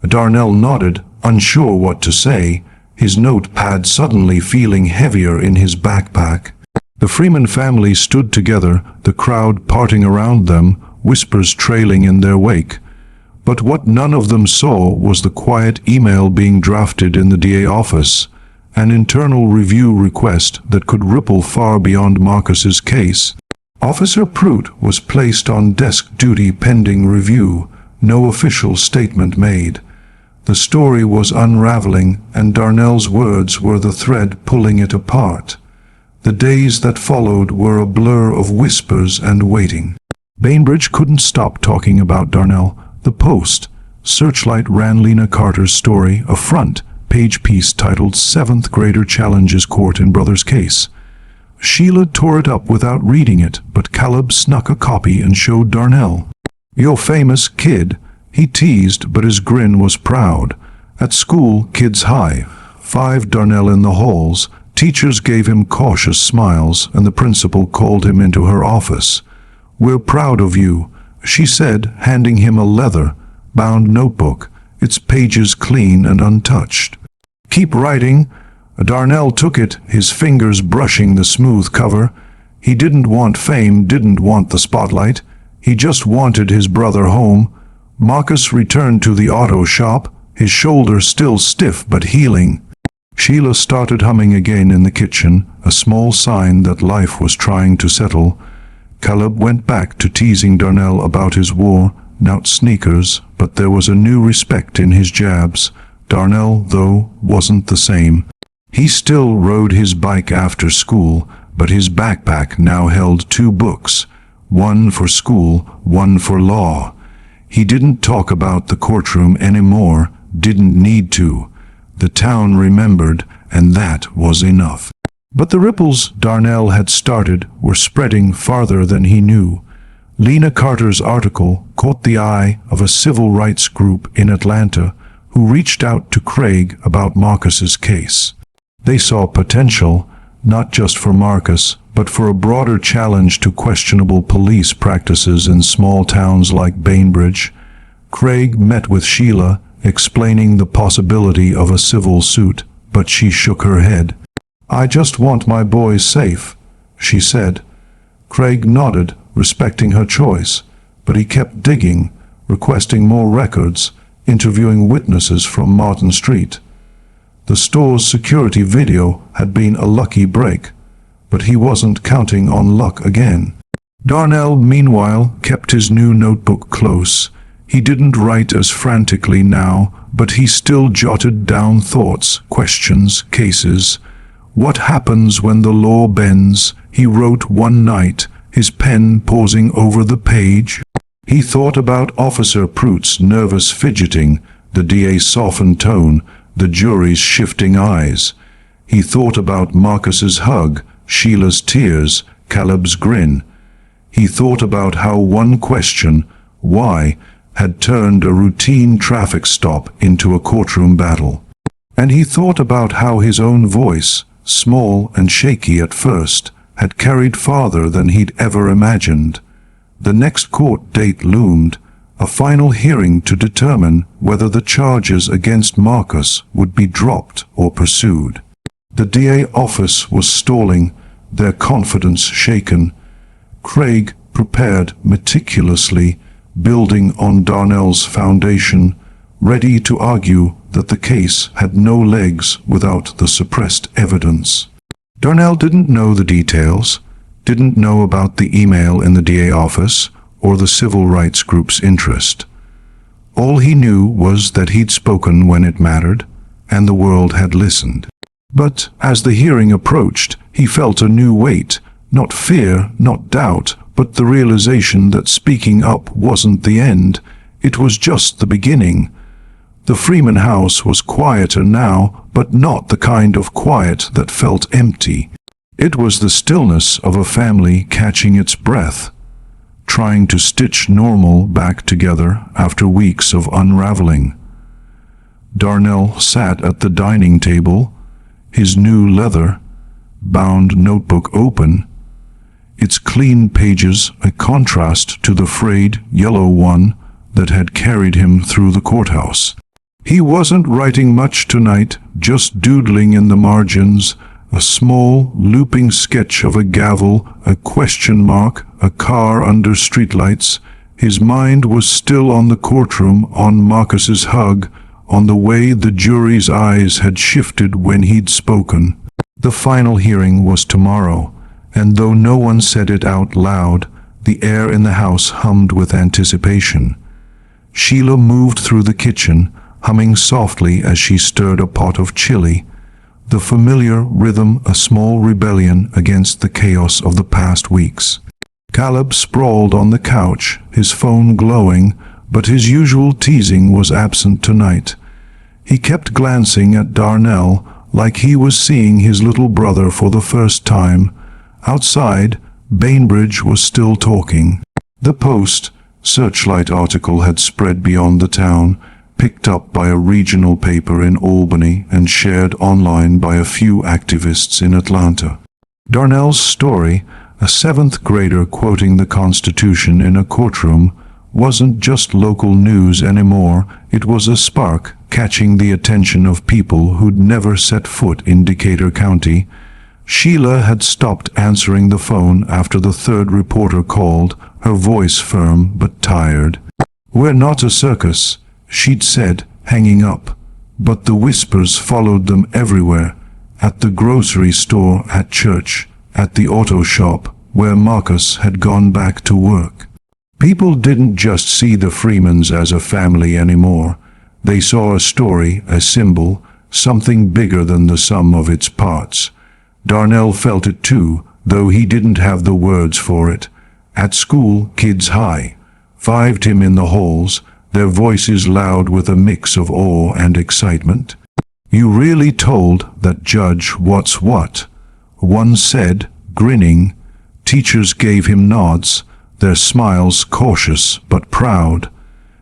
Darnell nodded, unsure what to say, his notepad suddenly feeling heavier in his backpack. The Freeman family stood together, the crowd parting around them, whispers trailing in their wake. But what none of them saw was the quiet email being drafted in the DA office, an internal review request that could ripple far beyond Marcus's case. Officer Prout was placed on desk duty pending review, no official statement made. The story was unraveling, and Darnell's words were the thread pulling it apart. The days that followed were a blur of whispers and waiting. Bainbridge couldn't stop talking about Darnell. The Post, Searchlight ran Lena Carter's story, a front-page piece titled "Seventh Grader Challenges Court in Brother's Case." Sheila tore it up without reading it, but Caleb snuck a copy and showed Darnell. "You're famous, kid," he teased, but his grin was proud. At school, kids high five Darnell in the halls. Teachers gave him cautious smiles, and the principal called him into her office. "We're proud of you," she said, handing him a leather-bound notebook, its pages clean and untouched. "Keep writing." Darnell took it, his fingers brushing the smooth cover. He didn't want fame, didn't want the spotlight. He just wanted his brother home. Marcus returned to the auto shop, his shoulder still stiff but healing. Sheila started humming again in the kitchen, a small sign that life was trying to settle. Caleb went back to teasing Darnell about his worn-out sneakers, but there was a new respect in his jabs. Darnell, though, wasn't the same. He still rode his bike after school, but his backpack now held 2 books, one for school, one for law. He didn't talk about the courtroom anymore, didn't need to. The town remembered, and that was enough. But the ripples Darnell had started were spreading farther than he knew. Lena Carter's article caught the eye of a civil rights group in Atlanta who reached out to Craig about Marcus's case. They saw potential, not just for Marcus, but for a broader challenge to questionable police practices in small towns like Bainbridge. Craig met with Sheila, explaining the possibility of a civil suit, but she shook her head. "I just want my boys safe," she said. Craig nodded, respecting her choice, but he kept digging, requesting more records, interviewing witnesses from Martin Street. The store's security video had been a lucky break, but he wasn't counting on luck again. Darnell, meanwhile, kept his new notebook close. He didn't write as frantically now, but he still jotted down thoughts, questions, cases. "What happens when the law bends?" he wrote one night, his pen pausing over the page. He thought about Officer Prout's nervous fidgeting, the DA's softened tone, the jury's shifting eyes. He thought about Marcus's hug, Sheila's tears, Caleb's grin. He thought about how one question, why, had turned a routine traffic stop into a courtroom battle. And he thought about how his own voice, small and shaky at first, had carried farther than he'd ever imagined. The next court date loomed, a final hearing to determine whether the charges against Marcus would be dropped or pursued. The DA office was stalling, their confidence shaken. Craig prepared meticulously, building on Darnell's foundation, ready to argue that the case had no legs without the suppressed evidence. Darnell didn't know the details, didn't know about the email in the DA office or the civil rights group's interest. All he knew was that he'd spoken when it mattered, and the world had listened. But as the hearing approached, he felt a new weight, not fear, not doubt, but the realization that speaking up wasn't the end, it was just the beginning. The Freeman house was quieter now, but not the kind of quiet that felt empty. It was the stillness of a family catching its breath, trying to stitch normal back together after weeks of unraveling. Darnell sat at the dining table, his new leather-bound notebook open. its clean pages a contrast to the frayed, yellow one that had carried him through the courthouse. He wasn't writing much tonight, just doodling in the margins, a small, looping sketch of a gavel, a question mark, a car under streetlights. His mind was still on the courtroom, on Marcus's hug, on the way the jury's eyes had shifted when he'd spoken. The final hearing was tomorrow, and though no one said it out loud, the air in the house hummed with anticipation. Sheila moved through the kitchen, humming softly as she stirred a pot of chili, the familiar rhythm a small rebellion against the chaos of the past weeks. Caleb sprawled on the couch, his phone glowing, but his usual teasing was absent tonight. He kept glancing at Darnell like he was seeing his little brother for the first time. Outside, Bainbridge was still talking. The Post Searchlight article had spread beyond the town, picked up by a regional paper in Albany and shared online by a few activists in Atlanta. Darnell's story, a seventh grader quoting the Constitution in a courtroom, wasn't just local news anymore. It was a spark catching the attention of people who'd never set foot in Decatur County. Sheila had stopped answering the phone after the third reporter called, her voice firm but tired. "We're not a circus," she'd said, hanging up. But the whispers followed them everywhere, at the grocery store, at church, at the auto shop, where Marcus had gone back to work. People didn't just see the Freemans as a family anymore. They saw a story, a symbol, something bigger than the sum of its parts. Darnell felt it too, though he didn't have the words for it. At school, kids high-fived him in the halls, their voices loud with a mix of awe and excitement. "You really told that judge what's what," one said, grinning. Teachers gave him nods, their smiles cautious but proud.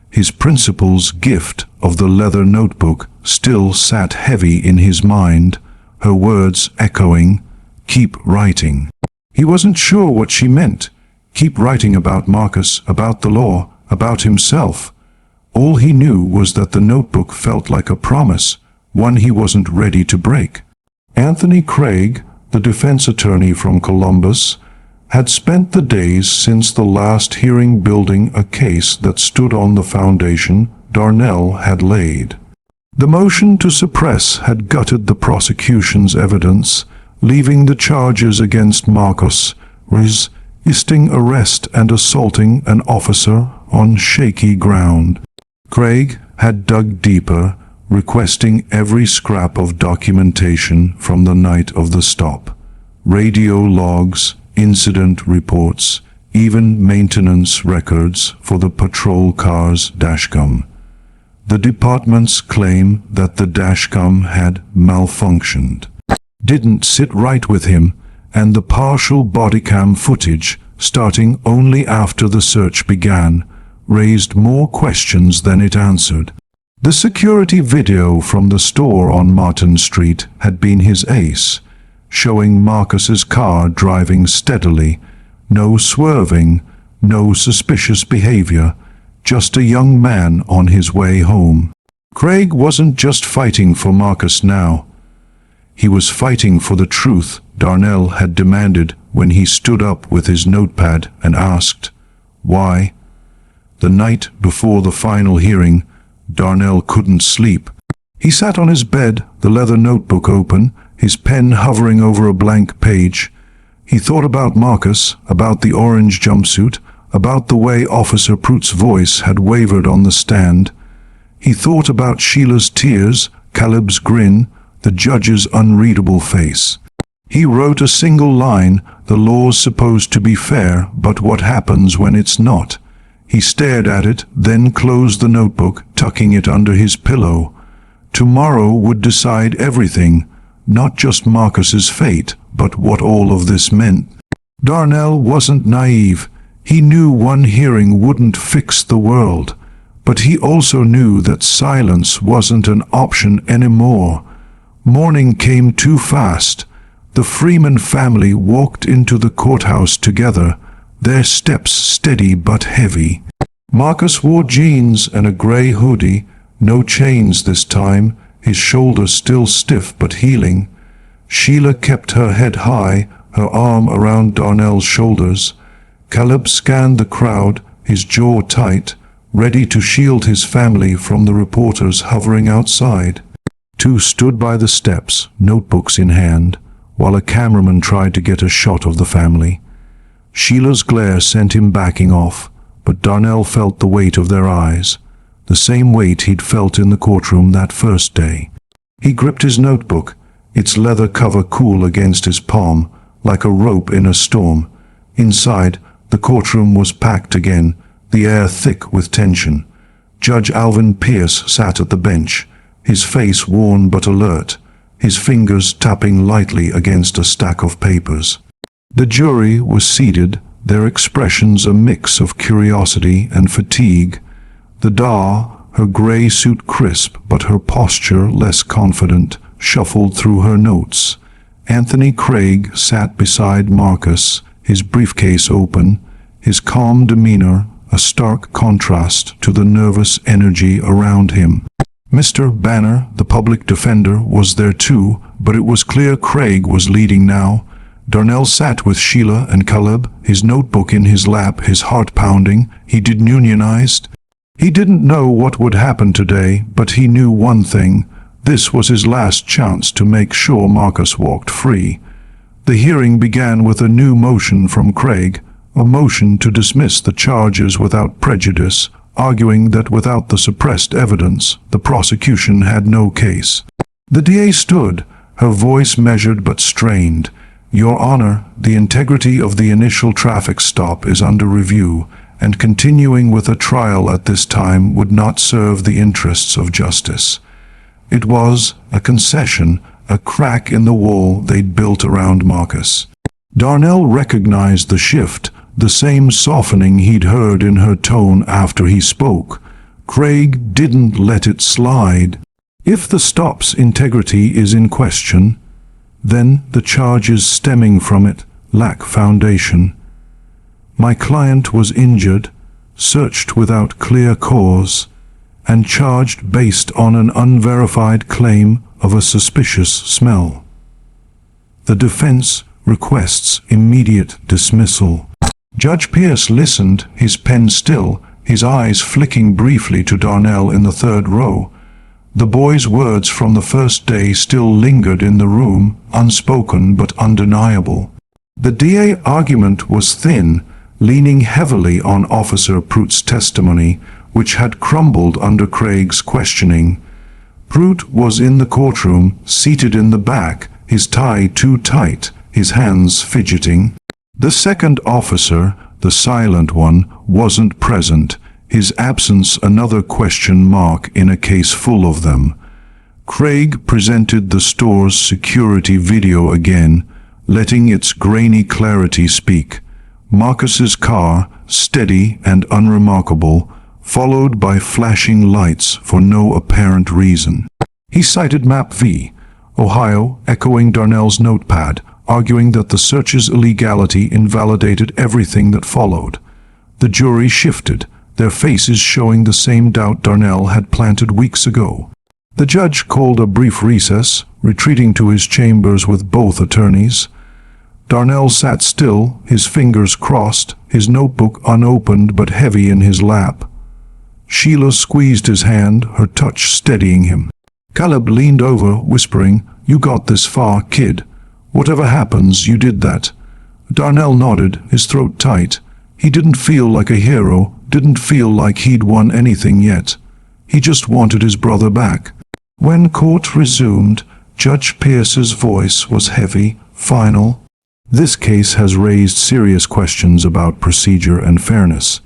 His principal's gift of the leather notebook still sat heavy in his mind, her words echoing, "Keep writing." He wasn't sure what she meant. Keep writing about Marcus, about the law, about himself. All he knew was that the notebook felt like a promise, one he wasn't ready to break. Anthony Craig, the defense attorney from Columbus, had spent the days since the last hearing building a case that stood on the foundation Darnell had laid. The motion to suppress had gutted the prosecution's evidence, leaving the charges against Marcus, resisting arrest and assaulting an officer, on shaky ground. Craig had dug deeper, requesting every scrap of documentation from the night of the stop. Radio logs, incident reports, even maintenance records for the patrol car's dashcam. The department's claim that the dashcam had malfunctioned didn't sit right with him, and the partial bodycam footage, starting only after the search began, raised more questions than it answered. The security video from the store on Martin Street had been his ace, showing Marcus's car driving steadily, no swerving, no suspicious behavior, just a young man on his way home. Craig wasn't just fighting for Marcus now. He was fighting for the truth Darnell had demanded when he stood up with his notepad and asked, "Why?" The night before the final hearing, Darnell couldn't sleep. He sat on his bed, the leather notebook open, his pen hovering over a blank page. He thought about Marcus, about the orange jumpsuit, about the way Officer Pruitt's voice had wavered on the stand. He thought about Sheila's tears, Caleb's grin, the judge's unreadable face. He wrote a single line, "The law's supposed to be fair, but what happens when it's not?" He stared at it, then closed the notebook, tucking it under his pillow. Tomorrow would decide everything, not just Marcus's fate, but what all of this meant. Darnell wasn't naive. He knew one hearing wouldn't fix the world, but he also knew that silence wasn't an option anymore. Morning came too fast. The Freeman family walked into the courthouse together, their steps steady but heavy. Marcus wore jeans and a gray hoodie, no chains this time, his shoulders still stiff but healing. Sheila kept her head high, her arm around Darnell's shoulders. Caleb scanned the crowd, his jaw tight, ready to shield his family from the reporters hovering outside. Two stood by the steps, notebooks in hand, while a cameraman tried to get a shot of the family. Sheila's glare sent him backing off, but Darnell felt the weight of their eyes, the same weight he'd felt in the courtroom that first day. He gripped his notebook, its leather cover cool against his palm, like a rope in a storm. Inside, the courtroom was packed again, the air thick with tension. Judge Alvin Pierce sat at the bench, his face worn but alert, his fingers tapping lightly against a stack of papers. The jury was seated, their expressions a mix of curiosity and fatigue. The Dar, her gray suit crisp but her posture less confident, shuffled through her notes. Anthony Craig sat beside Marcus, his briefcase open, his calm demeanor a stark contrast to the nervous energy around him. Mr. Banner, the public defender, was there too, but it was clear Craig was leading now. Darnell sat with Sheila and Caleb, his notebook in his lap, his heart pounding. He didn't unionized. He didn't know what would happen today, but he knew one thing. This was his last chance to make sure Marcus walked free. The hearing began with a new motion from Craig, a motion to dismiss the charges without prejudice, arguing that without the suppressed evidence, the prosecution had no case. The DA stood, her voice measured but strained. Your Honor, the integrity of the initial traffic stop is under review, and continuing with a trial at this time would not serve the interests of justice. It was a concession, a crack in the wall they'd built around Marcus. Darnell recognized the shift, the same softening he'd heard in her tone after he spoke. Craig didn't let it slide. If the stop's integrity is in question, then the charges stemming from it lack foundation. My client was injured, searched without clear cause, and charged based on an unverified claim of a suspicious smell. The defense requests immediate dismissal. Judge Pierce listened, his pen still, his eyes flicking briefly to Darnell in the third row. The boy's words from the first day still lingered in the room, unspoken but undeniable. The DA argument was thin, leaning heavily on Officer Pruitt's testimony, which had crumbled under Craig's questioning. Pruitt was in the courtroom, seated in the back, his tie too tight, his hands fidgeting. The second officer, the silent one, wasn't present, his absence another question mark in a case full of them. Craig presented the store's security video again, letting its grainy clarity speak. Marcus's car, steady and unremarkable, followed by flashing lights for no apparent reason. He cited Map V, Ohio, echoing Darnell's notepad, arguing that the search's illegality invalidated everything that followed. The jury shifted, their faces showing the same doubt Darnell had planted weeks ago. The judge called a brief recess, retreating to his chambers with both attorneys. Darnell sat still, his fingers crossed, his notebook unopened but heavy in his lap. Sheila squeezed his hand, her touch steadying him. Caleb leaned over, whispering, "You got this far, kid. Whatever happens, you did that." Darnell nodded, his throat tight. He didn't feel like a hero, didn't feel like he'd won anything yet. He just wanted his brother back. When court resumed, Judge Pierce's voice was heavy, final. This case has raised serious questions about procedure and fairness.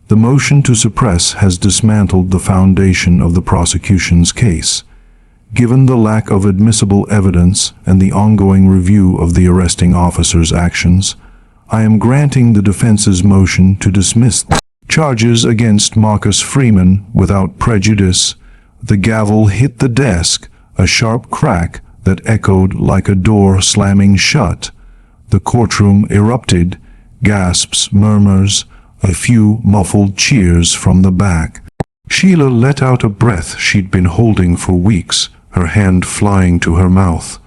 The motion to suppress has dismantled the foundation of the prosecution's case. Given the lack of admissible evidence and the ongoing review of the arresting officer's actions, I am granting the defense's motion to dismiss charges against Marcus Freeman without prejudice. The gavel hit the desk, a sharp crack that echoed like a door slamming shut. The courtroom erupted, gasps, murmurs, a few muffled cheers from the back. Sheila let out a breath she'd been holding for weeks, her hand flying to her mouth.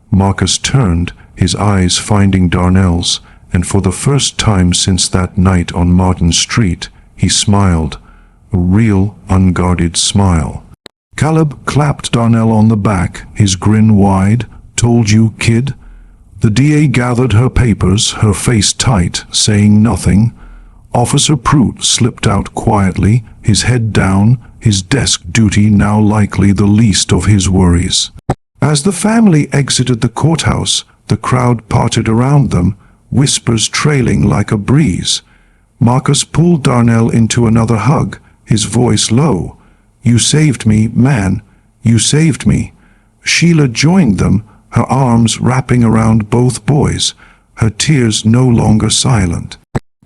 Marcus turned, his eyes finding Darnell's, and for the first time since that night on Martin Street, he smiled, a real, unguarded smile. Caleb clapped Darnell on the back, his grin wide. "Told you, kid?" The DA gathered her papers, her face tight, saying nothing. Officer Prout slipped out quietly, his head down, his desk duty now likely the least of his worries. As the family exited the courthouse, the crowd parted around them, whispers trailing like a breeze. Marcus pulled Darnell into another hug, his voice low. "You saved me, man. You saved me." Sheila joined them, her arms wrapping around both boys, her tears no longer silent.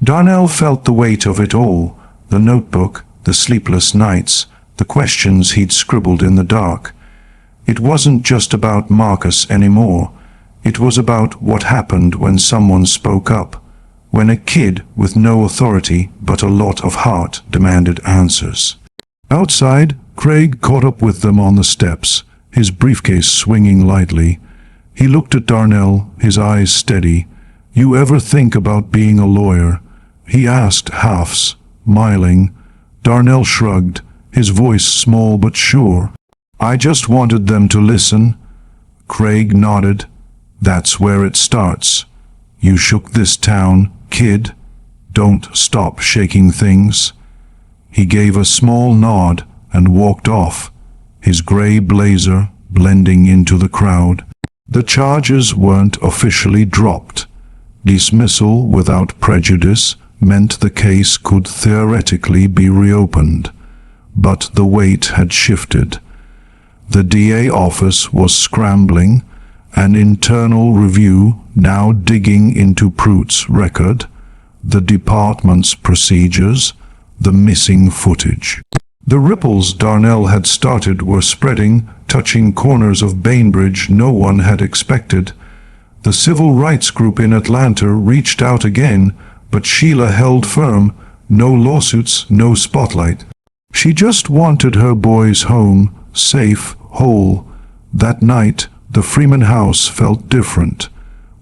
Darnell felt the weight of it all, the notebook, the sleepless nights, the questions he'd scribbled in the dark. It wasn't just about Marcus anymore. It was about what happened when someone spoke up, when a kid with no authority but a lot of heart demanded answers. Outside, Craig caught up with them on the steps, his briefcase swinging lightly. He looked at Darnell, his eyes steady. "You ever think about being a lawyer?" he asked, half smiling. Darnell shrugged, his voice small but sure. "I just wanted them to listen." Craig nodded. "That's where it starts. You shook this town, kid. Don't stop shaking things." He gave a small nod and walked off, his gray blazer blending into the crowd. The charges weren't officially dropped. Dismissal without prejudice meant the case could theoretically be reopened. But the weight had shifted. The DA office was scrambling, an internal review now digging into Prout's record, the department's procedures, the missing footage. The ripples Darnell had started were spreading, touching corners of Bainbridge no one had expected. The civil rights group in Atlanta reached out again, but Sheila held firm. No lawsuits, no spotlight. She just wanted her boys home, safe, whole. That night, the Freeman house felt different.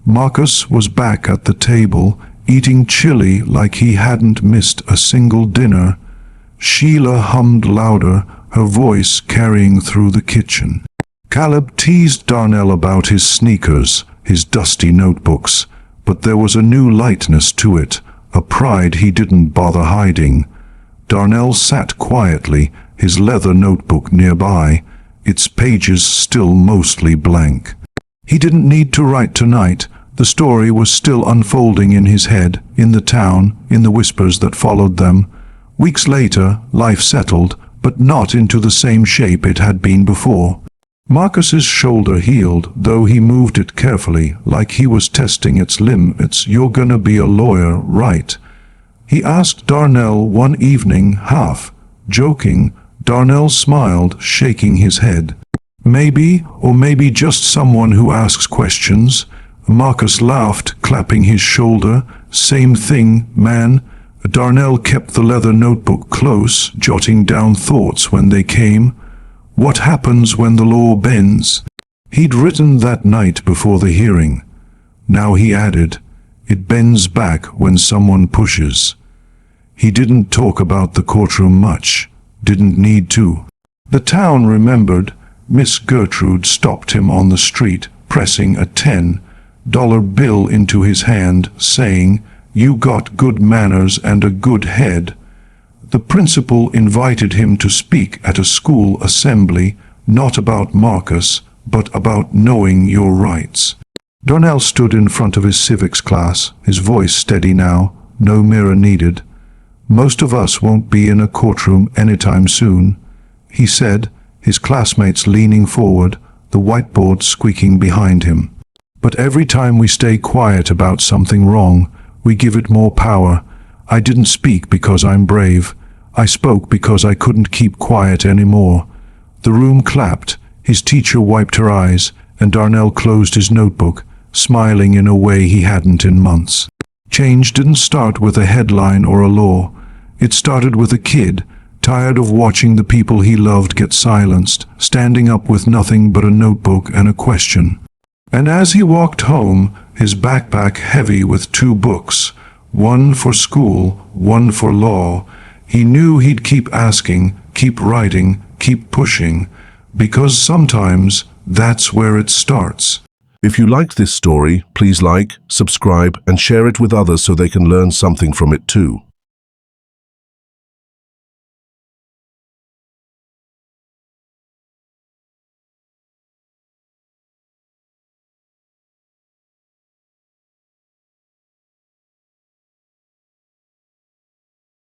Marcus was back at the table, eating chili like he hadn't missed a single dinner. Sheila hummed louder, her voice carrying through the kitchen. Caleb teased Darnell about his sneakers, his dusty notebooks, but there was a new lightness to it, a pride he didn't bother hiding. Darnell sat quietly, his leather notebook nearby, its pages still mostly blank. He didn't need to write tonight. The story was still unfolding in his head, in the town, in the whispers that followed them. Weeks later, life settled, but not into the same shape it had been before. Marcus's shoulder healed, though he moved it carefully, like he was testing its limits. "You're gonna be a lawyer, right?" he asked Darnell one evening, half joking. Darnell smiled, shaking his head. "Maybe, or maybe just someone who asks questions." Marcus laughed, clapping his shoulder. "Same thing, man." Darnell kept the leather notebook close, jotting down thoughts when they came. What happens when the law bends? He'd written that night before the hearing. Now he added, it bends back when someone pushes. He didn't talk about the courtroom much, didn't need to. The town remembered. Miss Gertrude stopped him on the street, pressing a $10 bill into his hand, saying, "You got good manners and a good head." The principal invited him to speak at a school assembly, not about Marcus, but about knowing your rights. Darnell stood in front of his civics class, his voice steady now, no mirror needed. "Most of us won't be in a courtroom anytime soon," he said, his classmates leaning forward, the whiteboard squeaking behind him. "But every time we stay quiet about something wrong, we give it more power. I didn't speak because I'm brave. I spoke because I couldn't keep quiet anymore." The room clapped. His teacher wiped her eyes. and Darnell closed his notebook, smiling in a way he hadn't in months. Change didn't start with a headline or a law. It started with a kid, tired of watching the people he loved get silenced, standing up with nothing but a notebook and a question. And as he walked home, his backpack heavy with 2 books, one for school, one for law, he knew he'd keep asking, keep writing, keep pushing, because sometimes that's where it starts. If you liked this story, please like, subscribe, and share it with others so they can learn something from it too.